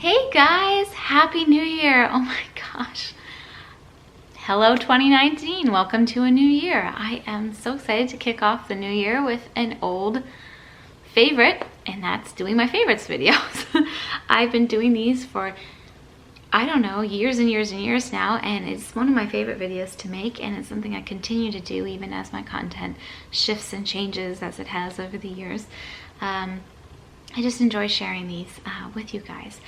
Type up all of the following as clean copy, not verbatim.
Hey guys, Happy New Year. Oh my gosh. Hello 2019, welcome to a new year. I am so excited to kick off the new year with an old favorite, and that's doing my favorites videos. I've been doing these for, I don't know, years and years and years now, and it's one of my favorite videos to make, and it's something I continue to do even as my content shifts and changes as it has over the years. I just enjoy sharing these with you guys.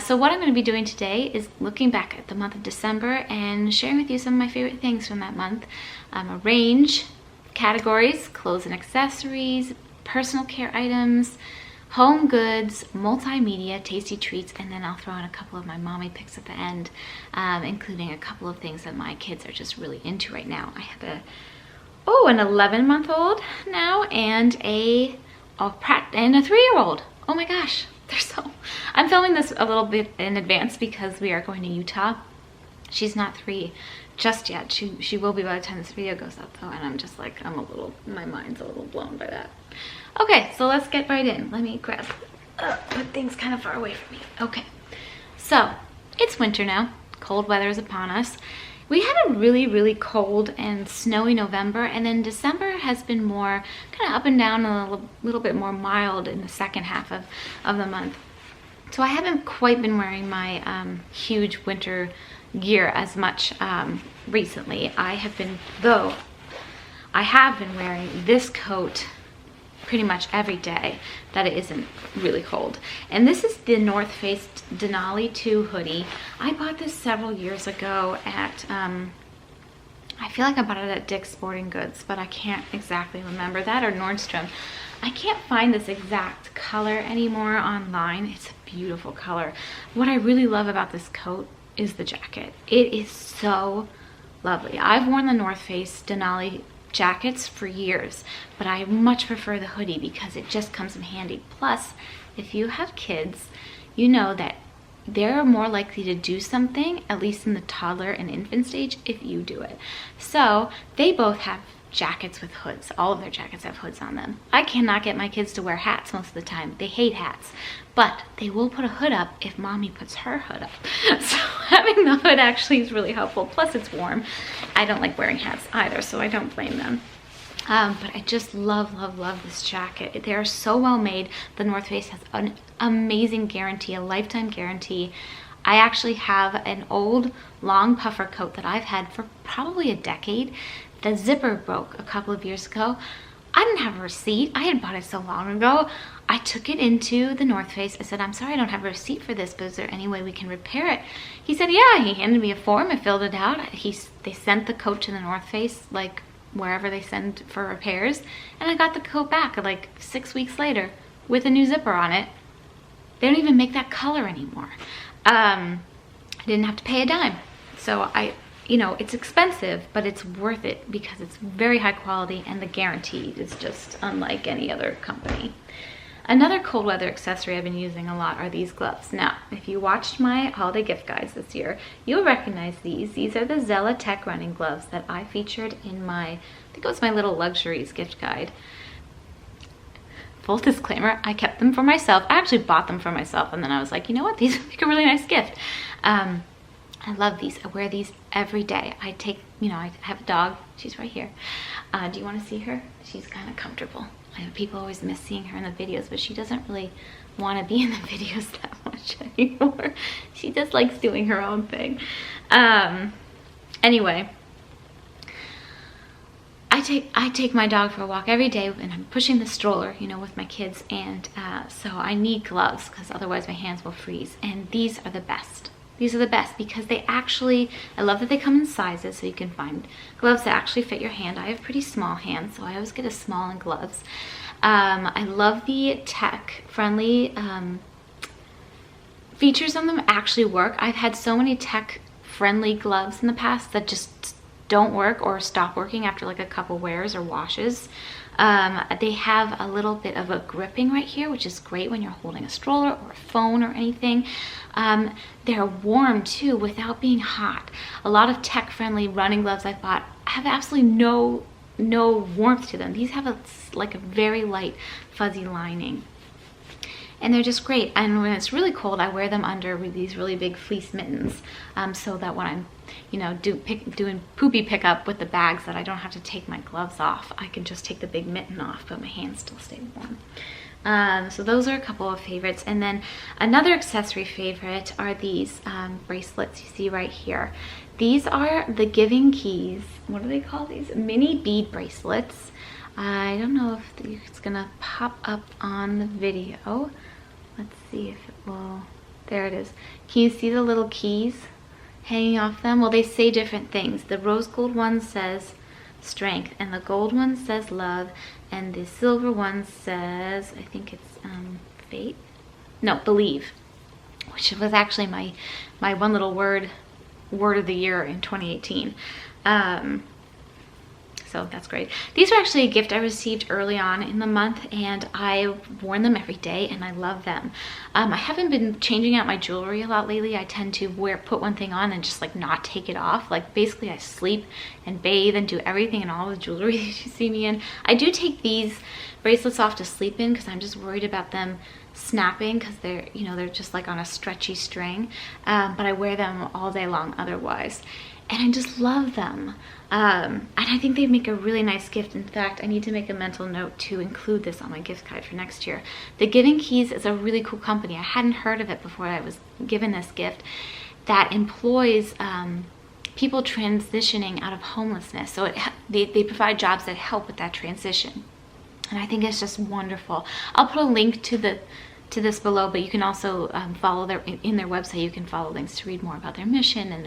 So what I'm going to be doing today is looking back at the month of December and sharing with you some of my favorite things from that month. A range, categories, clothes and accessories, personal care items, home goods, multimedia, tasty treats, and then I'll throw in a couple of my mommy picks at the end, including a couple of things that my kids are just really into right now. I have an 11-month-old now and a 3-year-old. Oh my gosh, I'm filming this a little bit in advance because we are going to Utah. She's not 3 just yet. She will be by the time this video goes up though, and I'm just like, my mind's a little blown by that. Okay, so let's get right in. Let me put things kind of far away from me. Okay, so it's winter now. Cold weather is upon us. We had a really cold and snowy November, and then December has been more kind of up and down and a little bit more mild in the second half of the month. So I haven't quite been wearing my huge winter gear as much recently. I have been wearing this coat pretty much every day that it isn't really cold. And this is the North Face Denali 2 hoodie. I bought this several years ago at, I feel like I bought it at Dick's Sporting Goods, but I can't exactly remember that, or Nordstrom. I can't find this exact color anymore online. It's a beautiful color. What I really love about this coat is the jacket. It is so lovely. I've worn the North Face Denali jackets for years, but I much prefer the hoodie because it just comes in handy. Plus, if you have kids, you know that they're more likely to do something, at least in the toddler and infant stage, if you do it. So they both have jackets with hoods. All of their jackets have hoods on them. I cannot get my kids to wear hats most of the time. They hate hats, but they will put a hood up if mommy puts her hood up. So having the hood actually is really helpful. Plus it's warm. I don't like wearing hats either, so I don't blame them. But I just love this jacket. They are so well made. The North Face has an amazing guarantee, a lifetime guarantee. I actually have an old long puffer coat that I've had for probably a decade. The zipper broke a couple of years ago. I didn't have a receipt. I had bought it so long ago. I took it into the North Face. I said, I'm sorry, I don't have a receipt for this, but is there any way we can repair it? He said, yeah. He handed me a form. I filled it out. They sent the coat to the North Face, like wherever they send for repairs, and I got the coat back like 6 weeks later with a new zipper on it. They don't even make that color anymore. I didn't have to pay a dime. So you know, it's expensive, but it's worth it because it's very high quality and the guarantee is just unlike any other company. Another cold weather accessory I've been using a lot are these gloves. Now, if you watched my holiday gift guides this year, you'll recognize these. These are the Zella Tech running gloves that I featured in my, I think it was my Little Luxuries gift guide. Full disclaimer, I kept them for myself. I actually bought them for myself, and then I was like, you know what, these would make a really nice gift. I love these. I wear these every day. I have a dog. She's right here. Do you want to see her? She's kind of comfortable. People always miss seeing her in the videos, but she doesn't really want to be in the videos that much anymore. She just likes doing her own thing. Anyway, I take my dog for a walk every day, and I'm pushing the stroller, you know, with my kids, and so I need gloves because otherwise my hands will freeze. And these are the best. These are the best because they actually, I love that they come in sizes, so you can find gloves that actually fit your hand. I have pretty small hands, so I always get a small in gloves. I love the tech-friendly features on them actually work. I've had so many tech-friendly gloves in the past that just don't work or stop working after like a couple wears or washes. They have a little bit of a gripping right here, which is great when you're holding a stroller or a phone or anything. They're warm too without being hot. A lot of tech-friendly running gloves I bought have absolutely no warmth to them. These have like a very light fuzzy lining. and they're just great. And when it's really cold, I wear them under these really big fleece mittens, so that when I'm, you know, doing poopy pickup with the bags, that I don't have to take my gloves off. I can just take the big mitten off, but my hands still stay warm. So those are a couple of favorites. And then another accessory favorite are these bracelets you see right here. These are the Giving Keys. What do they call these? Mini bead bracelets. I don't know if it's gonna pop up on the video. Let's see if it will. There it is. Can you see the little keys hanging off them? Well, they say different things. The rose gold one says strength, and the gold one says love, and the silver one says, I think it's faith? No, believe, which was actually my one little word of the year in 2018. So that's great. These are actually a gift I received early on in the month, and I've worn them every day and I love them. I haven't been changing out my jewelry a lot lately. I tend to put one thing on and just like not take it off. Like basically I sleep and bathe and do everything and all the jewelry that you see me in. I do take these bracelets off to sleep in because I'm just worried about them snapping, because they're, you know, they're just like on a stretchy string, but I wear them all day long otherwise. And I just love them. And I think they'd make a really nice gift. In fact, I need to make a mental note to include this on my gift guide for next year. The Giving Keys is a really cool company. I hadn't heard of it before I was given this gift, that employs people transitioning out of homelessness. So they provide jobs that help with that transition. And I think it's just wonderful. I'll put a link to this below, but you can also follow in their website. You can follow links to read more about their mission and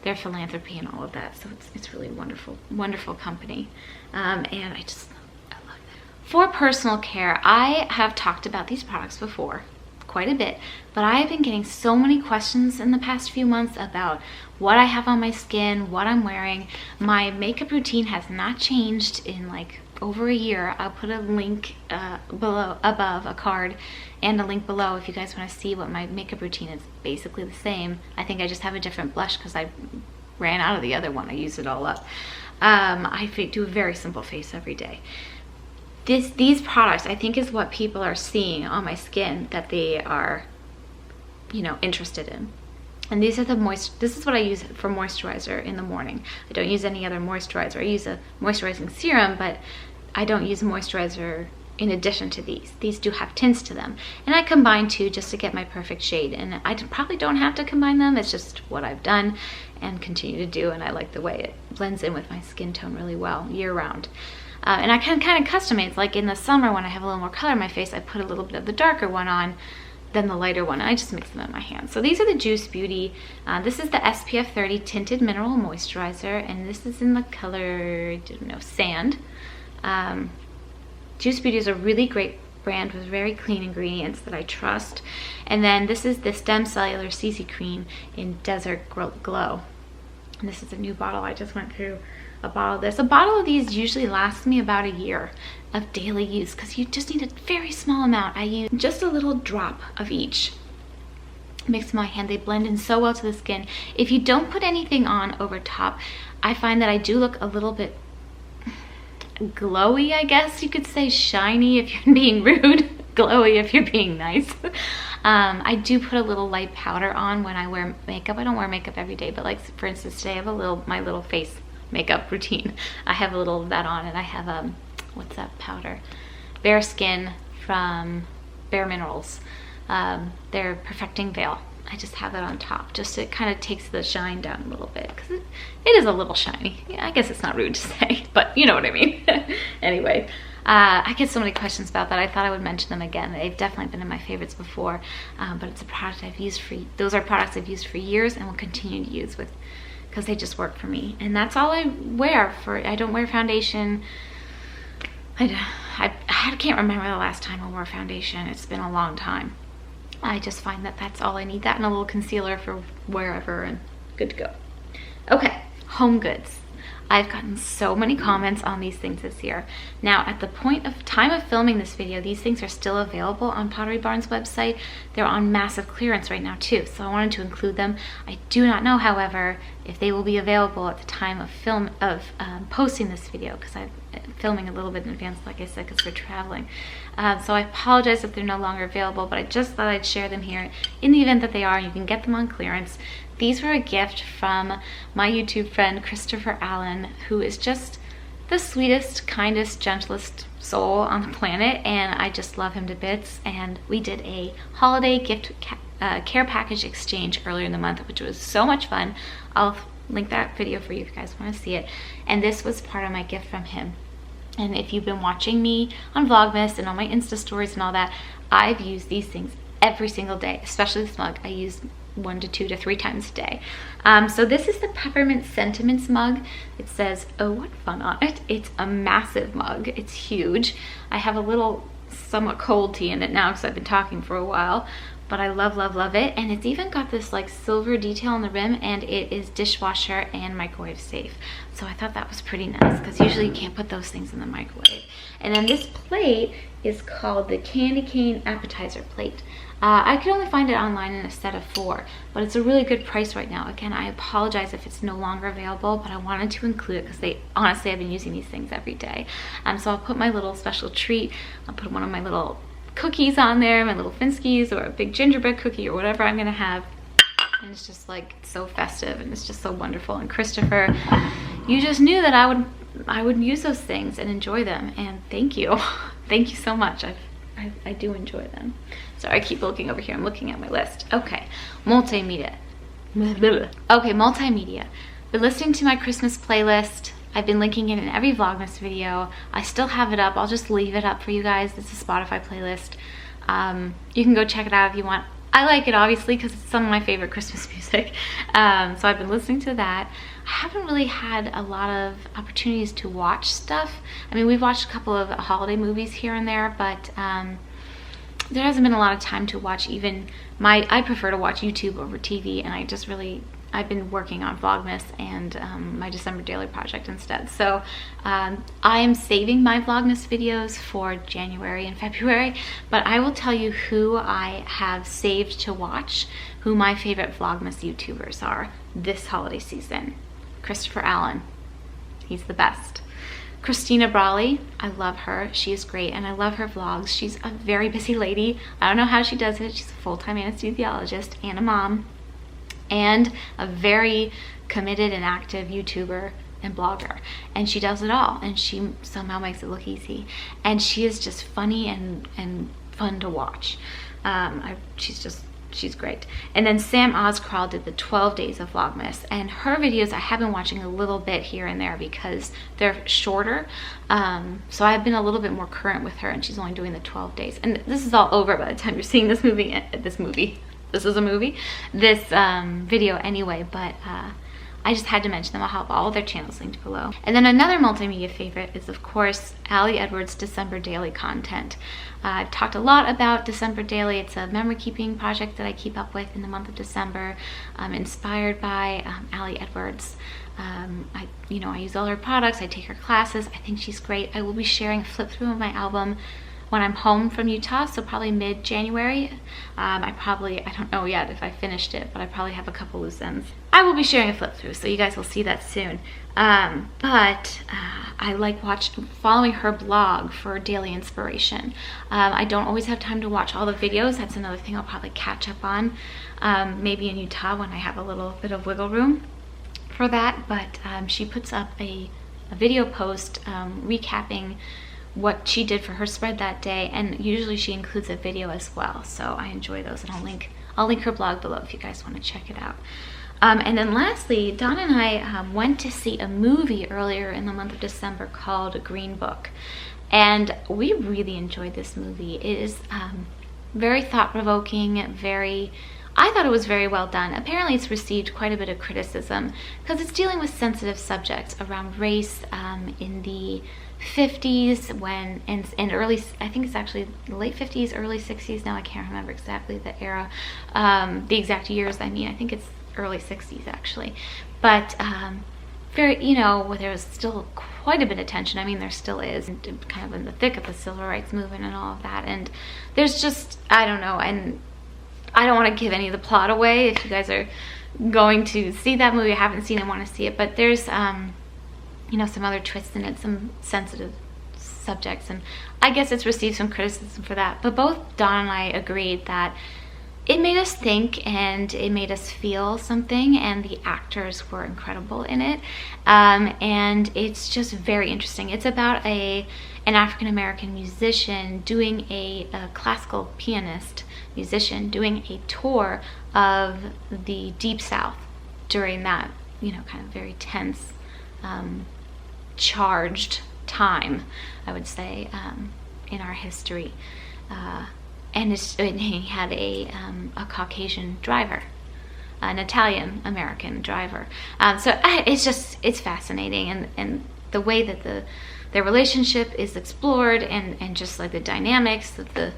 their philanthropy and all of that. So it's really wonderful company. And I love that. For personal care, I have talked about these products before quite a bit, but I've been getting so many questions in the past few months about what I have on my skin, what I'm wearing. My makeup routine has not changed in like over a year. I'll put a link above a card and a link below if you guys want to see what my makeup routine is. Basically the same. I think I just have a different blush because I ran out of the other one. I used it all up. I do a very simple face every day. These products, I think, is what people are seeing on my skin that they are, you know, interested in. And these are this is what I use for moisturizer in the morning. I don't use any other moisturizer. I use a moisturizing serum, but I don't use moisturizer in addition to these. These do have tints to them. And I combine two just to get my perfect shade. And I probably don't have to combine them. It's just what I've done and continue to do. And I like the way it blends in with my skin tone really well year round. And I can kind of customize. Like in the summer when I have a little more color in my face, I put a little bit of the darker one on than the lighter one. I just mix them in my hand. So these are the Juice Beauty. This is the SPF 30 Tinted Mineral Moisturizer. And this is in the color, I don't know, Sand. Juice Beauty is a really great brand with very clean ingredients that I trust. And then this is the Stem Cellular CC Cream in Desert Glow. And this is a new bottle. I just went through a bottle of this. A bottle of these usually lasts me about a year of daily use because you just need a very small amount. I use just a little drop of each. Mix in my hand. They blend in so well to the skin. If you don't put anything on over top, I find that I do look a little bit glowy, I guess you could say. Shiny if you're being rude, glowy if you're being nice. I do put a little light powder on when I wear makeup. I don't wear makeup every day, but like for instance today I have my little face makeup routine. I have a little of that on, and I have what's that powder? Bare Skin from Bare Minerals. Their Perfecting Veil. I just have that on top, just it kind of takes the shine down a little bit because it is a little shiny. Yeah, I guess it's not rude to say, but you know what I mean. Anyway, I get so many questions about that. I thought I would mention them again. They've definitely been in my favorites before, but it's a product I've used those are products I've used for years and will continue to use because they just work for me. And that's all I wear. I don't wear foundation. I can't remember the last time I wore foundation. It's been a long time. I just find that that's all I need. That and a little concealer for wherever, and good to go. Okay, home goods. I've gotten so many comments on these things this year. Now, at the time of filming this video, these things are still available on Pottery Barn's website. They're on massive clearance right now too, so I wanted to include them. I do not know, however, if they will be available at the time of posting this video, because filming a little bit in advance, like I said, because we're traveling. So I apologize if they're no longer available, but I just thought I'd share them here in the event that they are. You can get them on clearance. These were a gift from my YouTube friend, Christopher Allen, who is just the sweetest, kindest, gentlest soul on the planet, and I just love him to bits. And we did a holiday gift care package exchange earlier in the month, which was so much fun. I'll link that video for you if you guys want to see it. And this was part of my gift from him. And if you've been watching me on Vlogmas and on my Insta stories and all that, I've used these things every single day, especially this mug. I use 1 to 2 to 3 times a day. So this is the Peppermint Sentiments mug. It says, "Oh, what fun" on it. It's a massive mug. It's huge. I have a little somewhat cold tea in it now because I've been talking for a while, but I love, love, love it. And it's even got this like silver detail on the rim, and it is dishwasher and microwave safe. So I thought that was pretty nice because usually you can't put those things in the microwave. And then this plate is called the Candy Cane Appetizer Plate. I could only find it online in a set of 4, but it's a really good price right now. Again, I apologize if it's no longer available, but I wanted to include it because honestly, I've been using these things every day. So I'll put my little special treat. I'll put one of my little cookies on there, my little Finskies or a big gingerbread cookie or whatever I'm gonna have. And it's just like so festive, and it's just so wonderful. And Christopher, you just knew that I would use those things and enjoy them, and thank you. Thank you so much. I do enjoy them. Sorry, I keep looking over here. I'm looking at my list. Okay, multimedia. Okay, multimedia. Been listening to my Christmas playlist. I've been linking it in every Vlogmas video. I still have it up. I'll just leave it up for you guys. It's a Spotify playlist. You can go check it out if you want. I like it obviously because it's some of my favorite Christmas music. So I've been listening to that. I haven't really had a lot of opportunities to watch stuff. I mean, we've watched a couple of holiday movies here and there, but there hasn't been a lot of time to watch even I prefer to watch YouTube over TV, and I've been working on Vlogmas and my December daily project instead. So I am saving my Vlogmas videos for January and February, but I will tell you who I have saved to watch, who my favorite Vlogmas YouTubers are this holiday season. Christopher Allen, he's the best. Christina Brawley, I love her. She is great, and I love her vlogs. She's a very busy lady. I don't know how she does it. She's a full-time anesthesiologist and a mom, and a very committed and active YouTuber and blogger, and she does it all, and she somehow makes it look easy, and she is just funny and fun to watch. She's great. And then Sam Oscrawl did the 12 days of Vlogmas, and her videos I have been watching a little bit here and there because they're shorter, so I've been a little bit more current with her, and she's only doing the 12 days, and this is all over by the time you're seeing this is a movie, this video anyway, but I just had to mention them. I'll have all of their channels linked below. And then another multimedia favorite is, of course, Ali Edwards' December Daily content. I've talked a lot about December Daily. It's a memory keeping project that I keep up with in the month of December, inspired by Ali Edwards. I use all her products. I take her classes. I think she's great. I will be sharing a flip through of my album when I'm home from Utah, so probably mid-January. I don't know yet if I finished it, but I probably have a couple loose ends. I will be sharing a flip through, so you guys will see that soon. But I like following her blog for daily inspiration. I don't always have time to watch all the videos. That's another thing I'll probably catch up on, maybe in Utah when I have a little bit of wiggle room for that. But she puts up a video post recapping what she did for her spread that day, and usually she includes a video as well, so I enjoy those, and I'll link her blog below if you guys want to check it out. And then lastly, Dawn and I went to see a movie earlier in the month of December called Green Book, and we really enjoyed this movie. It is very thought-provoking, I thought it was very well done. Apparently it's received quite a bit of criticism because it's dealing with sensitive subjects around race in the 50s and early, I think it's actually late 50s, early 60s. Now I can't remember exactly the era, the exact years. I think it's early 60s actually. But there was still quite a bit of tension. I mean, there still is, and kind of in the thick of the civil rights movement and all of that. And there's just, I don't know, and I don't want to give any of the plot away if you guys are going to see that movie, haven't seen it, want to see it, but there's you know, some other twists in it, some sensitive subjects, and I guess it's received some criticism for that. But both Don and I agreed that it made us think and it made us feel something, and the actors were incredible in it. And it's just very interesting. It's about an African-American musician doing a classical pianist musician doing a tour of the Deep South during that, you know, kind of very tense, charged time, I would say, in our history. And he had a Caucasian driver, an Italian-American driver. So it's fascinating, and the way that their relationship is explored, and just like the dynamics of the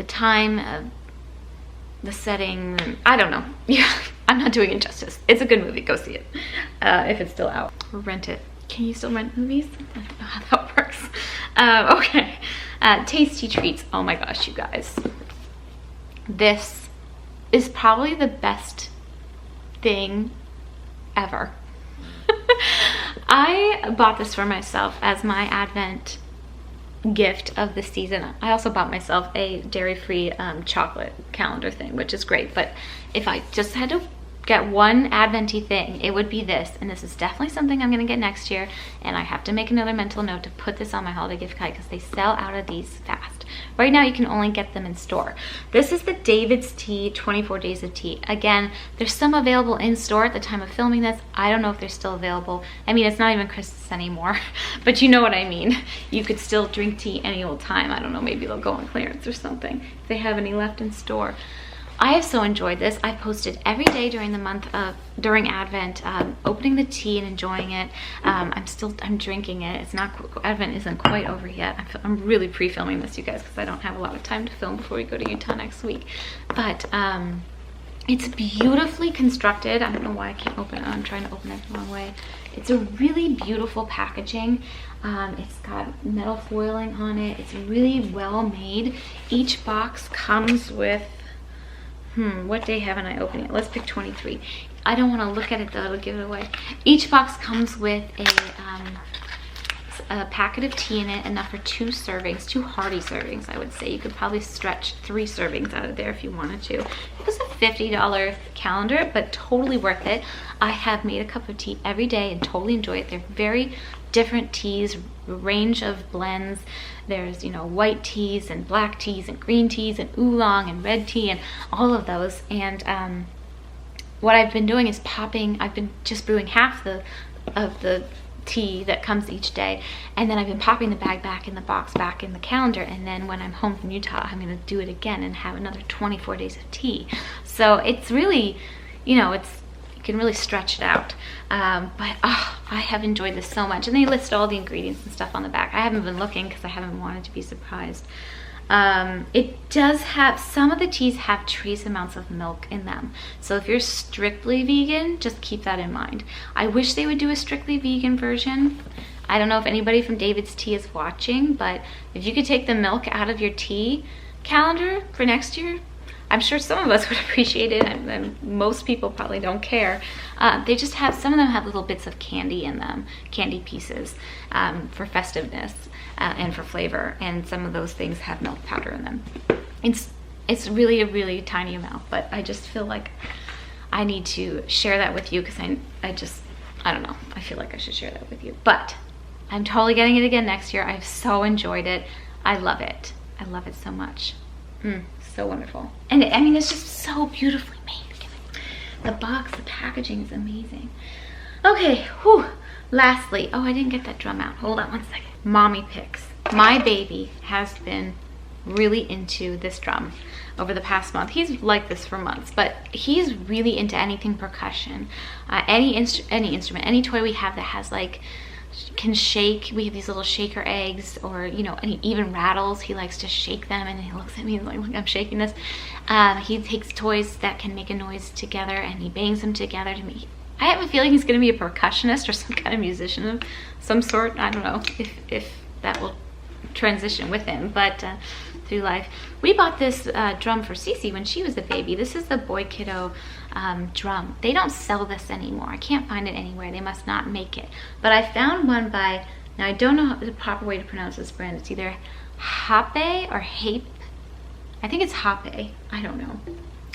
time, the setting. I don't know. Yeah, I'm not doing it justice. It's a good movie. Go see it if it's still out. Or rent it. Can you still rent movies? I don't know how that works. Okay. Tasty treats. Oh my gosh, you guys. This is probably the best thing ever. I bought this for myself as my Advent gift of the season. I also bought myself a dairy-free chocolate calendar thing, which is great. But if I just had to get one Advent-y thing, it would be this. And this is definitely something I'm gonna get next year, and I have to make another mental note to put this on my holiday gift card because they sell out of these fast. Right now you can only get them in store. This is the David's Tea 24 Days of Tea. Again, there's some available in store at the time of filming this. I don't know if they're still available. I mean, it's not even Christmas anymore, but you know what I mean. You could still drink tea any old time. I don't know, maybe they'll go on clearance or something if they have any left in store. I have so enjoyed this. I've posted every day during the month of, during Advent, opening the tea and enjoying it. I'm drinking it. It's not, Advent isn't quite over yet. I'm really pre-filming this, you guys, because I don't have a lot of time to film before we go to Utah next week. But it's beautifully constructed. I don't know why I can't open it. I'm trying to open it the wrong way. It's a really beautiful packaging. It's got metal foiling on it. It's really well made. Each box comes with, what day haven't I opened it? Let's pick 23. I don't want to look at it though, it'll give it away. Each box comes with a packet of tea in it, enough for 2 servings, 2 hearty servings, I would say. You could probably stretch 3 servings out of there if you wanted to. It was a $50 calendar, but totally worth it. I have made a cup of tea every day and totally enjoy it. They're very different teas, range of blends. There's, you know, white teas and black teas and green teas and oolong and red tea and all of those. And what I've been doing is I've been just brewing half of the tea that comes each day, and then I've been popping the bag back in the box, back in the calendar, and then when I'm home from Utah, I'm going to do it again and have another 24 days of tea. So it's really, you know, you can really stretch it out. But I have enjoyed this so much, and they list all the ingredients and stuff on the back. I haven't been looking because I haven't wanted to be surprised. It does have, some of the teas have trace amounts of milk in them. So if you're strictly vegan, just keep that in mind. I wish they would do a strictly vegan version. I don't know if anybody from David's Tea is watching, but if you could take the milk out of your tea calendar for next year, I'm sure some of us would appreciate it, and most people probably don't care. They just have, some of them have little bits of candy in them, candy pieces, for festiveness and for flavor, and some of those things have milk powder in them. It's really a really tiny amount, but I just feel like I need to share that with you because I don't know, I feel like I should share that with you. But I'm totally getting it again next year. I've so enjoyed it. I love it. I love it so much. So wonderful. And I mean, it's just so beautifully made. The box, the packaging is amazing. Okay, whew. Lastly, oh, I didn't get that drum out. Hold on one second. Mommy picks. My baby has been really into this drum over the past month. He's like this for months, but he's really into anything percussion. Any instrument, any toy we have that has like, can shake. We have these little shaker eggs, or you know, and he even rattles. He likes to shake them, and he looks at me like, look, I'm shaking this. He takes toys that can make a noise together and he bangs them together to me. I have a feeling he's going to be a percussionist or some kind of musician of some sort. I don't know if that will transition with him, but through life. We bought this drum for Cece when she was a baby. This is the Boy Kiddo drum. They don't sell this anymore. I can't find it anywhere. They must not make it. But I found one by, now I don't know the proper way to pronounce this brand. It's either Hape or Hape. I think it's Hape. I don't know.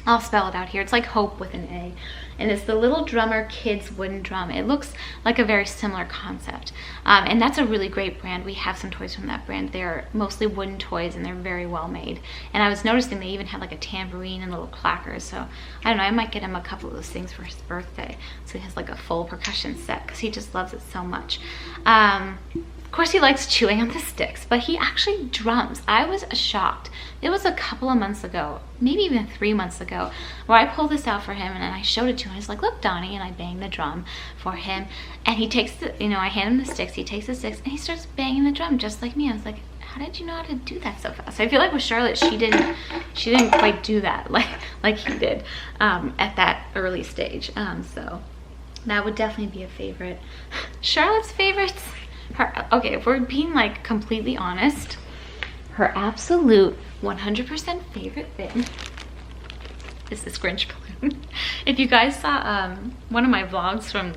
I'll spell it out here. It's like hope with an A. And it's the Little Drummer Kids Wooden Drum. It looks like a very similar concept. And that's a really great brand. We have some toys from that brand. They're mostly wooden toys and they're very well made. And I was noticing they even had like a tambourine and little clackers. So I don't know, I might get him a couple of those things for his birthday. So he has like a full percussion set because he just loves it so much. Of course, he likes chewing on the sticks, but he actually drums. I was shocked. It was a couple of months ago, maybe even 3 months ago, where I pulled this out for him and I showed it to him. I was like, look, Donnie, and I banged the drum for him. And he takes the, you know, I hand him the sticks, he takes the sticks, and he starts banging the drum just like me. I was like, how did you know how to do that so fast? I feel like with Charlotte, she didn't quite do that like he did at that early stage. So that would definitely be a favorite. Charlotte's favorites. Okay, if we're being like completely honest, her absolute 100% favorite thing is this Grinch balloon. If you guys saw one of my vlogs from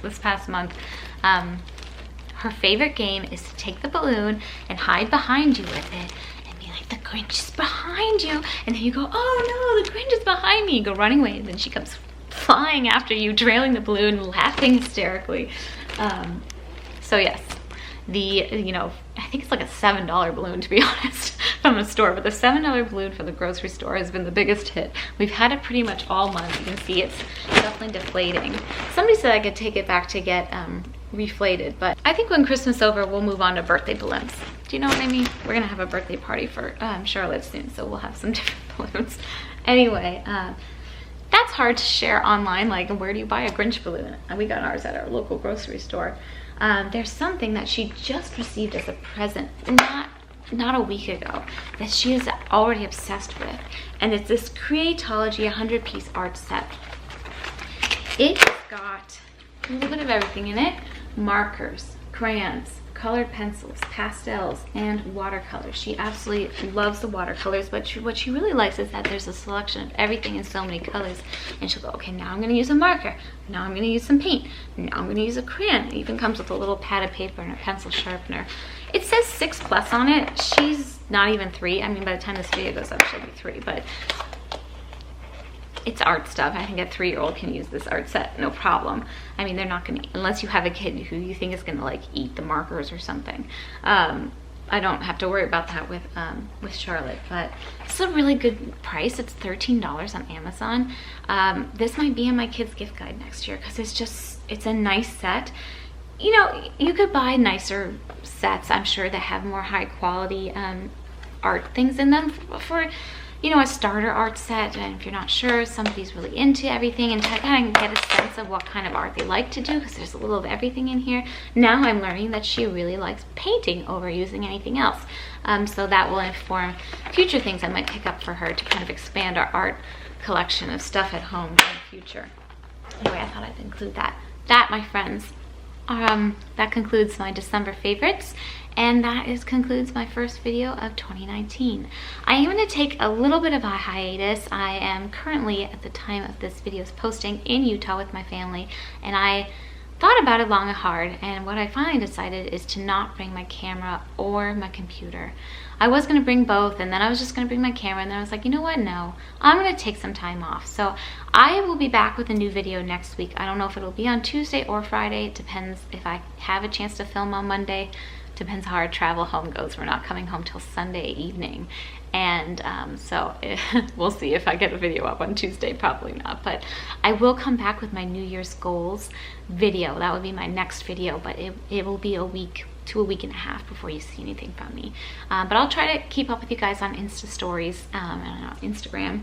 this past month, her favorite game is to take the balloon and hide behind you with it and be like, the Grinch is behind you, and then you go, oh no, the Grinch is behind me, you go running away, and then she comes flying after you, trailing the balloon, laughing hysterically. So yes, you know, I think it's like a $7 balloon, to be honest, from the store, but the $7 balloon from the grocery store has been the biggest hit. We've had it pretty much all month. You can see it's definitely deflating. Somebody said I could take it back to get reflated, but I think when Christmas is over, we'll move on to birthday balloons. Do you know what I mean? We're gonna have a birthday party for Charlotte soon, so we'll have some different balloons. Anyway, that's hard to share online, like, where do you buy a Grinch balloon? We got ours at our local grocery store. There's something that she just received as a present not a week ago that she is already obsessed with, and it's this Creatology 100-piece art set. It's got a little bit of everything in it: markers, crayons, colored pencils, pastels, and watercolors. She absolutely loves the watercolors, but what she really likes is that there's a selection of everything in so many colors. And she'll go, okay, now I'm gonna use a marker, now I'm gonna use some paint, now I'm gonna use a crayon. It even comes with a little pad of paper and a pencil sharpener. It says 6+ on it. She's not even 3. I mean, by the time this video goes up, she'll be 3, but it's art stuff. I think a 3-year-old can use this art set, no problem. I mean, they're not gonna, unless you have a kid who you think is gonna like eat the markers or something. I don't have to worry about that with Charlotte, but it's a really good price. It's $13 on Amazon. This might be in my kids' gift guide next year because it's a nice set. You know, you could buy nicer sets, I'm sure, that have more high quality art things in them for you know, a starter art set. And if you're not sure, somebody's really into everything, and to kind of get a sense of what kind of art they like to do, because there's a little of everything in here. Now I'm learning that she really likes painting over using anything else. So that will inform future things I might pick up for her to kind of expand our art collection of stuff at home in the future. Anyway, I thought I'd include that. That, my friends, that concludes my December favorites. And that concludes my first video of 2019. I am going to take a little bit of a hiatus. I am currently, at the time of this video's posting, in Utah with my family, and I thought about it long and hard, and what I finally decided is to not bring my camera or my computer. I was going to bring both, and then I was just going to bring my camera, and then I was like, you know what, no, I'm going to take some time off. So I will be back with a new video next week. I don't know if it'll be on Tuesday or Friday. It depends if I have a chance to film on Monday. Depends how our travel home goes. We're not coming home till Sunday evening, and so we'll see if I get a video up on Tuesday. Probably not, but I will come back with my New Year's goals video. That would be my next video, but it will be a week to a week and a half before you see anything from me. But I'll try to keep up with you guys on Insta stories and on Instagram.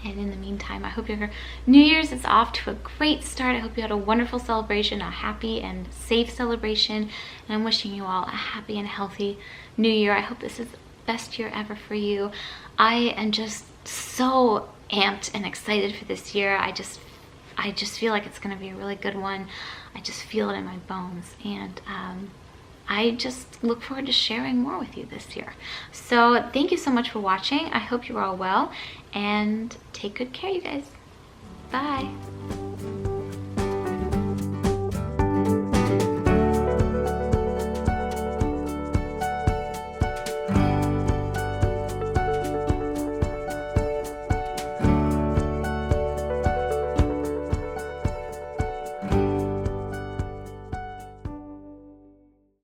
And in the meantime, I hope your New Year's is off to a great start. I hope you had a wonderful celebration, a happy and safe celebration. And I'm wishing you all a happy and healthy New Year. I hope this is the best year ever for you. I am just so amped and excited for this year. I just feel like it's going to be a really good one. I just feel it in my bones. And I just look forward to sharing more with you this year. So thank you so much for watching. I hope you're all well, and take good care, you guys. Bye.